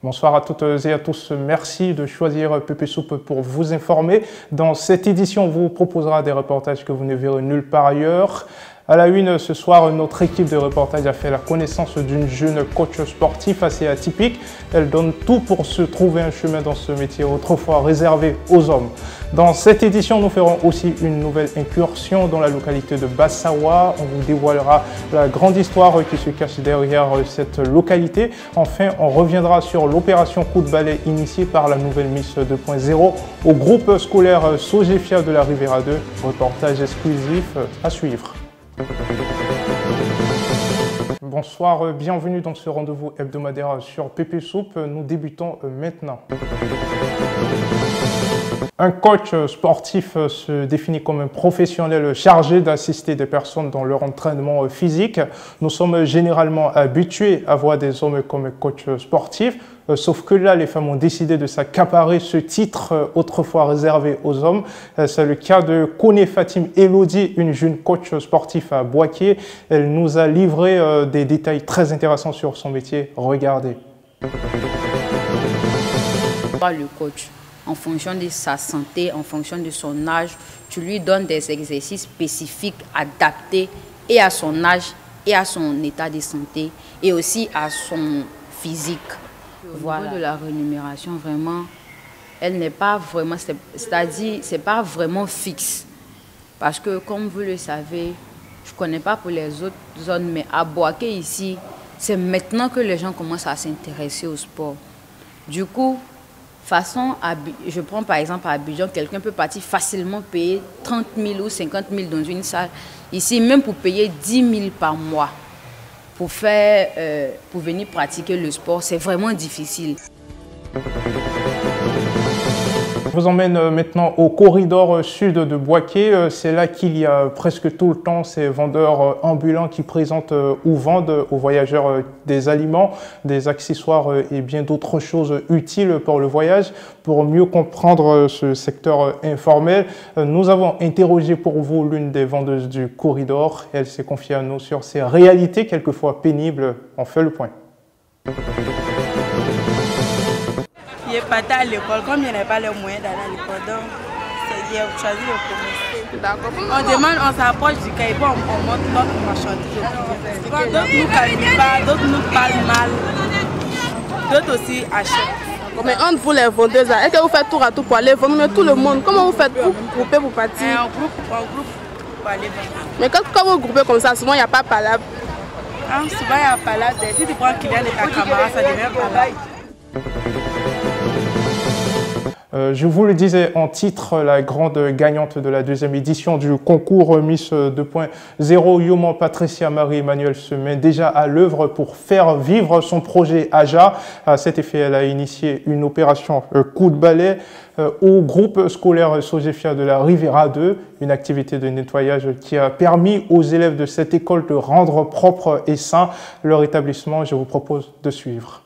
Bonsoir à toutes et à tous. Merci de choisir Pépé Soupe pour vous informer. Dans cette édition, on vous proposera des reportages que vous ne verrez nulle part ailleurs. À la une, ce soir, notre équipe de reportage a fait la connaissance d'une jeune coach sportif assez atypique. Elle donne tout pour se trouver un chemin dans ce métier autrefois réservé aux hommes. Dans cette édition, nous ferons aussi une nouvelle incursion dans la localité de Bassawa. On vous dévoilera la grande histoire qui se cache derrière cette localité. Enfin, on reviendra sur l'opération coup de balai initiée par la nouvelle Miss 2.0 au groupe scolaire Sogefia de la Rivera 2. Reportage exclusif à suivre. Bonsoir, bienvenue dans ce rendez-vous hebdomadaire sur Pépé Soupe. Nous débutons maintenant. Un coach sportif se définit comme un professionnel chargé d'assister des personnes dans leur entraînement physique. Nous sommes généralement habitués à voir des hommes comme coach sportif, sauf que là, les femmes ont décidé de s'accaparer ce titre autrefois réservé aux hommes. C'est le cas de Kone Fatim Elodie, une jeune coach sportif à Boaké. Elle nous a livré des détails très intéressants sur son métier. Regardez. Le coach, en fonction de sa santé, en fonction de son âge, tu lui donnes des exercices spécifiques, adaptés et à son âge et à son état de santé et aussi à son physique. Voilà. Au niveau de la rémunération, vraiment, elle n'est pas vraiment, c'est-à-dire, c'est pas vraiment fixe. Parce que, comme vous le savez, je ne connais pas pour les autres zones, mais à Boaké ici, c'est maintenant que les gens commencent à s'intéresser au sport. Du coup, je prends par exemple à Abidjan, quelqu'un peut partir facilement payer 30 000 ou 50 000 dans une salle. Ici, même pour payer 10 000 par mois, pour venir pratiquer le sport, c'est vraiment difficile. Je vous emmène maintenant au corridor sud de Boaké. C'est là qu'il y a presque tout le temps ces vendeurs ambulants qui présentent ou vendent aux voyageurs des aliments, des accessoires et bien d'autres choses utiles pour le voyage. Pour mieux comprendre ce secteur informel, nous avons interrogé pour vous l'une des vendeuses du corridor. Elle s'est confiée à nous sur ces réalités quelquefois pénibles. On fait le point. Je n'ai pas à l'école, comme je n'ai pas les moyens d'aller à l'école, donc j'ai choisi le commerce. On demande, on s'approche du caïbon, on montre notre marchandise. D'autres nous calment pas, d'autres nous parlent mal, d'autres aussi achètent. Mais entre vous les vendeuses, est-ce que vous faites tour à tout pour aller vendre tout le monde? Comment vous faites pour grouper pour partir? En groupe pour aller vendre. Mais quand vous groupez comme ça, souvent il n'y a pas de palabre. Souvent il y a palabre. Si tu prends un client de ta camarade, ça devient palabre. Je vous le disais en titre, la grande gagnante de la deuxième édition du concours Miss 2.0, Yoman Patricia Marie-Emmanuelle, se met déjà à l'œuvre pour faire vivre son projet AJA. À cet effet, elle a initié une opération coup de balai au groupe scolaire Sogefia de la Rivera 2, une activité de nettoyage qui a permis aux élèves de cette école de rendre propre et sain leur établissement. Je vous propose de suivre.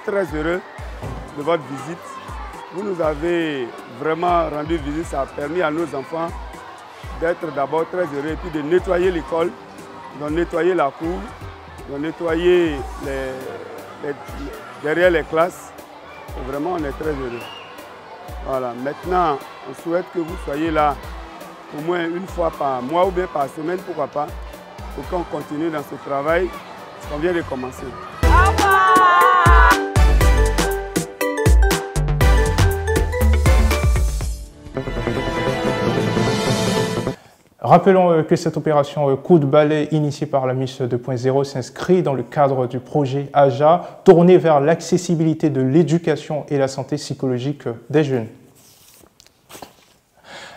Très heureux de votre visite. Vous nous avez vraiment rendu visite, ça a permis à nos enfants d'être d'abord très heureux et puis de nettoyer l'école, de nettoyer la cour, de nettoyer derrière les classes. Et vraiment, on est très heureux. Voilà. Maintenant, on souhaite que vous soyez là au moins une fois par mois ou bien par semaine, pourquoi pas, pour qu'on continue dans ce travail qu'on vient de commencer. Au revoir. Rappelons que cette opération coup de balai initiée par la Miss 2.0 s'inscrit dans le cadre du projet AJA, tourné vers l'accessibilité de l'éducation et la santé psychologique des jeunes.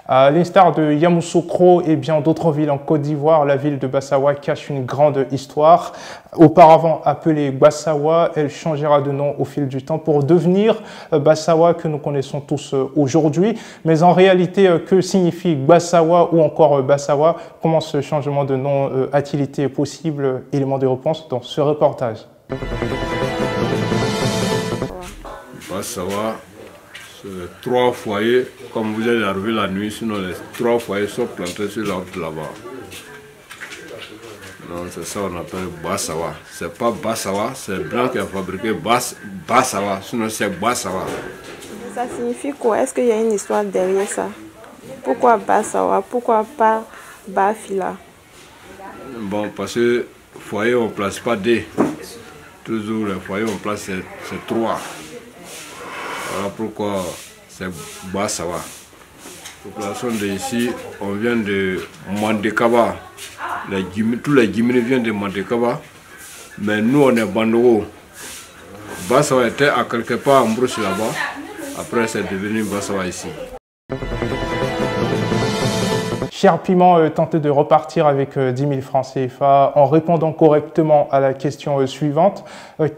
À l'instar de Yamoussoukro et bien d'autres villes en Côte d'Ivoire, la ville de Bassawa cache une grande histoire. Auparavant appelée Bassawa, elle changera de nom au fil du temps pour devenir Bassawa que nous connaissons tous aujourd'hui. Mais en réalité, que signifie Bassawa ou encore Bassawa? Comment ce changement de nom a-t-il été possible? Élément de réponse dans ce reportage. Bassawa, c'est 3 foyers, comme vous êtes arrivé la nuit, sinon les 3 foyers sont plantés sur la route là-bas. Donc c'est ça qu'on appelle Bassawa. C'est pas Bassawa, c'est blanc qui a fabriqué Bassawa, sinon c'est Bassawa. Ça signifie quoi? Est-ce qu'il y a une histoire derrière ça? Pourquoi Bassawa? Pourquoi pas Bafila? Bon, parce que foyer on ne place pas D. Toujours les foyers on place c'est 3. Voilà pourquoi c'est Bassawa. La population d'ici, on vient de Mandekaba. Tous les Djimini viennent de Mandekaba. Mais nous, on est Bandoro. Bassawa était à quelque part en Brousse là-bas. Après, c'est devenu Bassawa ici. Cher Piment, tentez de repartir avec 10 000 francs CFA en répondant correctement à la question suivante.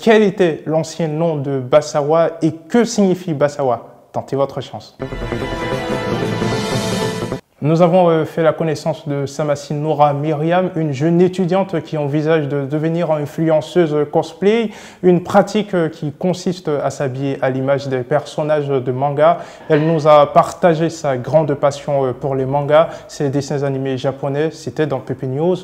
Quel était l'ancien nom de Bassawa et que signifie Bassawa? Tentez votre chance. Nous avons fait la connaissance de Samassi Noura Myriam, une jeune étudiante qui envisage de devenir influenceuse cosplay, une pratique qui consiste à s'habiller à l'image des personnages de manga. Elle nous a partagé sa grande passion pour les mangas, ses dessins animés japonais. C'était dans PP News+.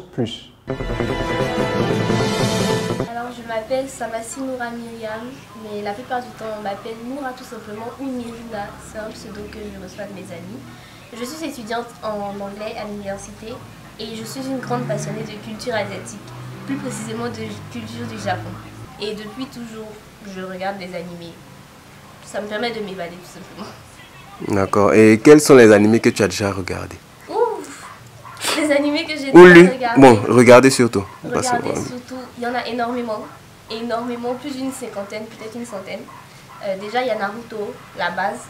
Alors je m'appelle Samassi Noura Myriam, mais la plupart du temps on m'appelle Noura tout simplement, ou Myrina, c'est un pseudo que je reçois de mes amis. Je suis étudiante en anglais à l'université et je suis une grande passionnée de culture asiatique, plus précisément de culture du Japon. Et depuis toujours, je regarde des animés. Ça me permet de m'évader tout simplement. D'accord. Et quels sont les animés que tu as déjà regardés? Ouf! Les animés que j'ai déjà regardés. Bon, regardez surtout. Regardez surtout, il y en a énormément. Énormément, plus d'une cinquantaine, peut-être une centaine. Déjà, il y a Naruto, la base.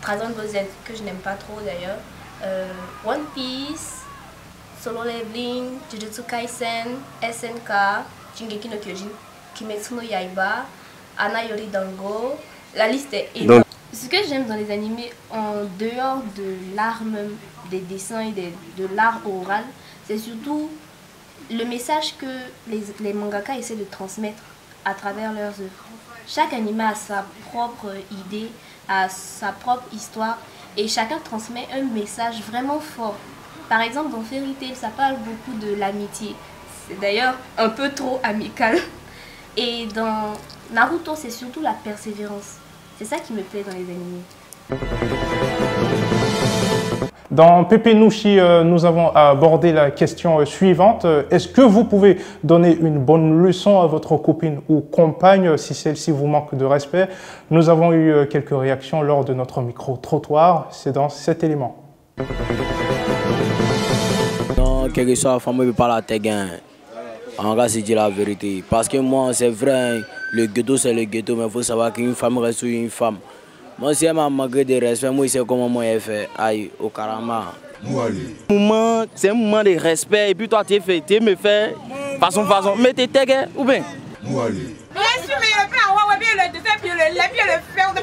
Dragon Ball Z, que je n'aime pas trop d'ailleurs, One Piece, Solo Leveling, Jujutsu Kaisen, SNK, Shingeki no Kyojin, Kimetsu no Yaiba, Ana Yori Dango, la liste est énorme. Ce que j'aime dans les animés, en dehors de l'art même, des dessins et de l'art oral, c'est surtout le message que les mangaka essaient de transmettre à travers leurs œuvres. Chaque animé a sa propre idée, a sa propre histoire et chacun transmet un message vraiment fort. Par exemple, dans Fairy Tail, ça parle beaucoup de l'amitié. C'est d'ailleurs un peu trop amical. Et dans Naruto, c'est surtout la persévérance. C'est ça qui me plaît dans les animés. Dans Pépé Nouchi, nous avons abordé la question suivante. Est-ce que vous pouvez donner une bonne leçon à votre copine ou compagne si celle-ci vous manque de respect? Nous avons eu quelques réactions lors de notre micro-trottoir. C'est dans cet élément. Non, quelle que soit la femme, je ne peux pas la tégger. En vrai, c'est dire la vérité. Parce que moi, c'est vrai, le ghetto, c'est le ghetto, mais il faut savoir qu'une femme reste une femme. Moi, si elle m'a manqué de respect, moi, c'est comment moi j'ai fait. Aïe, au karama. C'est un moment de respect. Et puis toi, tu me fais façon. Mais tu es tégué ou bien? Bien sûr, mais le plan, ouais, bien le dessin, puis le fer, bien le blanc de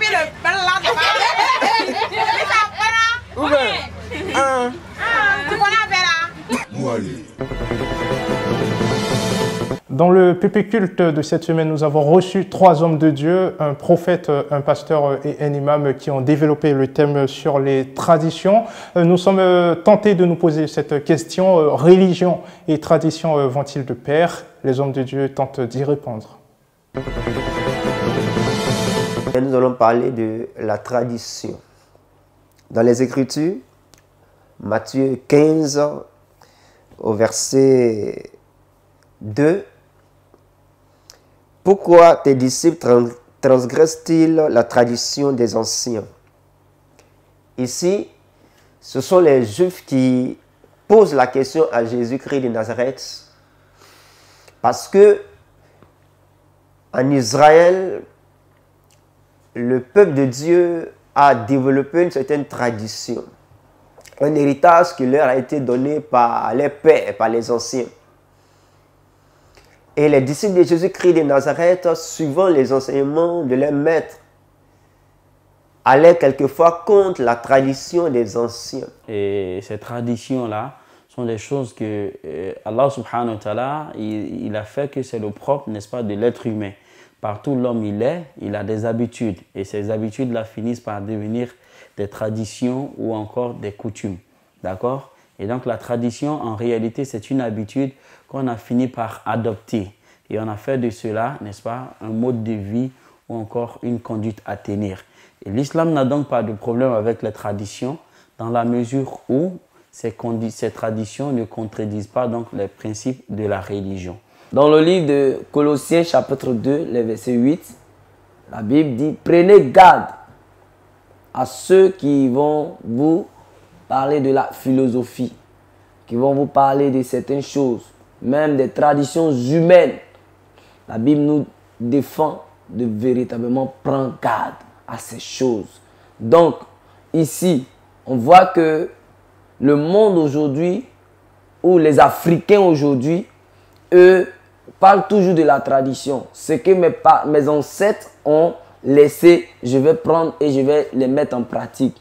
Ou bien? Tu connais là? Dans le Pépé Culte de cette semaine, nous avons reçu 3 hommes de Dieu, un prophète, un pasteur et un imam qui ont développé le thème sur les traditions. Nous sommes tentés de nous poser cette question, religion et tradition vont-ils de pair? Les hommes de Dieu tentent d'y répondre. Nous allons parler de la tradition. Dans les Écritures, Matthieu 15, au verset 2, pourquoi tes disciples transgressent-ils la tradition des anciens? Ici, ce sont les Juifs qui posent la question à Jésus-Christ de Nazareth parce que en Israël, le peuple de Dieu a développé une certaine tradition. un héritage qui leur a été donné par les pères, par les anciens. Et les disciples de Jésus-Christ de Nazareth, suivant les enseignements de leurs maîtres, allaient quelquefois contre la tradition des anciens. Et ces traditions-là sont des choses que Allah subhanahu wa ta'ala, il a fait que c'est le propre, n'est-ce pas, de l'être humain. Partout l'homme il a des habitudes. Et ces habitudes-là finissent par devenir des traditions ou encore des coutumes. D'accord? Et donc la tradition, en réalité, c'est une habitude qu'on a fini par adopter. Et on a fait de cela, n'est-ce pas, un mode de vie ou encore une conduite à tenir. Et l'islam n'a donc pas de problème avec les traditions dans la mesure où ces traditions ne contredisent pas donc les principes de la religion. Dans le livre de Colossiens chapitre 2, le verset 8, la Bible dit « Prenez garde à ceux qui vont vous parler de la philosophie, qui vont vous parler de certaines choses, même des traditions humaines. » La Bible nous défend de véritablement prendre garde à ces choses. Donc, ici, on voit que le monde aujourd'hui, ou les Africains aujourd'hui, eux, parlent toujours de la tradition. Ce que mes ancêtres ont laissé, je vais prendre et je vais les mettre en pratique.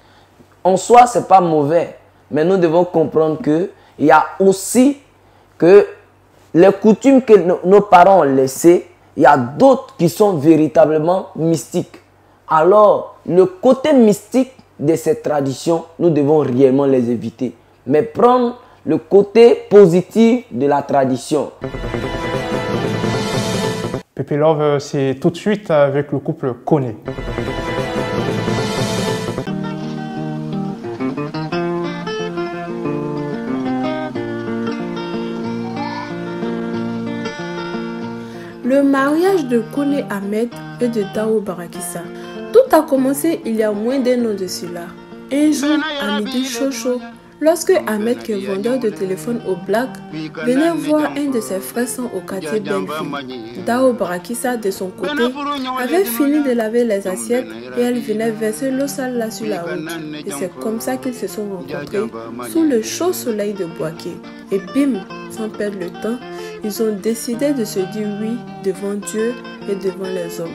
En soi, ce n'est pas mauvais, mais nous devons comprendre qu'il y a aussi que les coutumes que nos parents ont laissées, il y a d'autres qui sont véritablement mystiques. Alors, le côté mystique de ces traditions, nous devons réellement les éviter. Mais prendre le côté positif de la tradition. Pepe Love, c'est tout de suite avec le couple Koné. Le mariage de Koné Ahmed et de Dao Barakissa. Tout a commencé il y a moins d'un an de cela. Un jour, à midi chaud, lorsque Ahmed, qui est vendeur de téléphone au Black, venait voir un de ses frères au quartier Belleville, Dao Barakissa, de son côté, avait fini de laver les assiettes et elle venait verser l'eau sale là sur la route. Et c'est comme ça qu'ils se sont rencontrés sous le chaud soleil de Boaké. Et bim, sans perdre le temps, ils ont décidé de se dire oui devant Dieu et devant les hommes.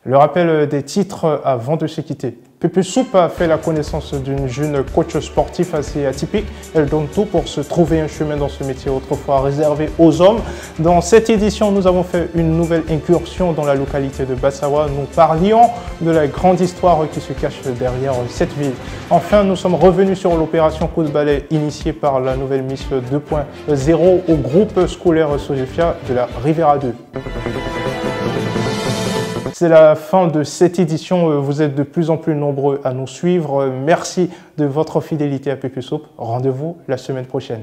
Le rappel des titres avant de se quitter. Pepe Soup a fait la connaissance d'une jeune coach sportif assez atypique. Elle donne tout pour se trouver un chemin dans ce métier autrefois réservé aux hommes. Dans cette édition, nous avons fait une nouvelle incursion dans la localité de Bassawa. Nous parlions de la grande histoire qui se cache derrière cette ville. Enfin, nous sommes revenus sur l'opération Coup de balai initiée par la nouvelle Miss 2.0 au groupe scolaire Sojefia de la Rivera 2. C'est la fin de cette édition. Vous êtes de plus en plus nombreux à nous suivre. Merci de votre fidélité à Pepe Soup. Rendez-vous la semaine prochaine.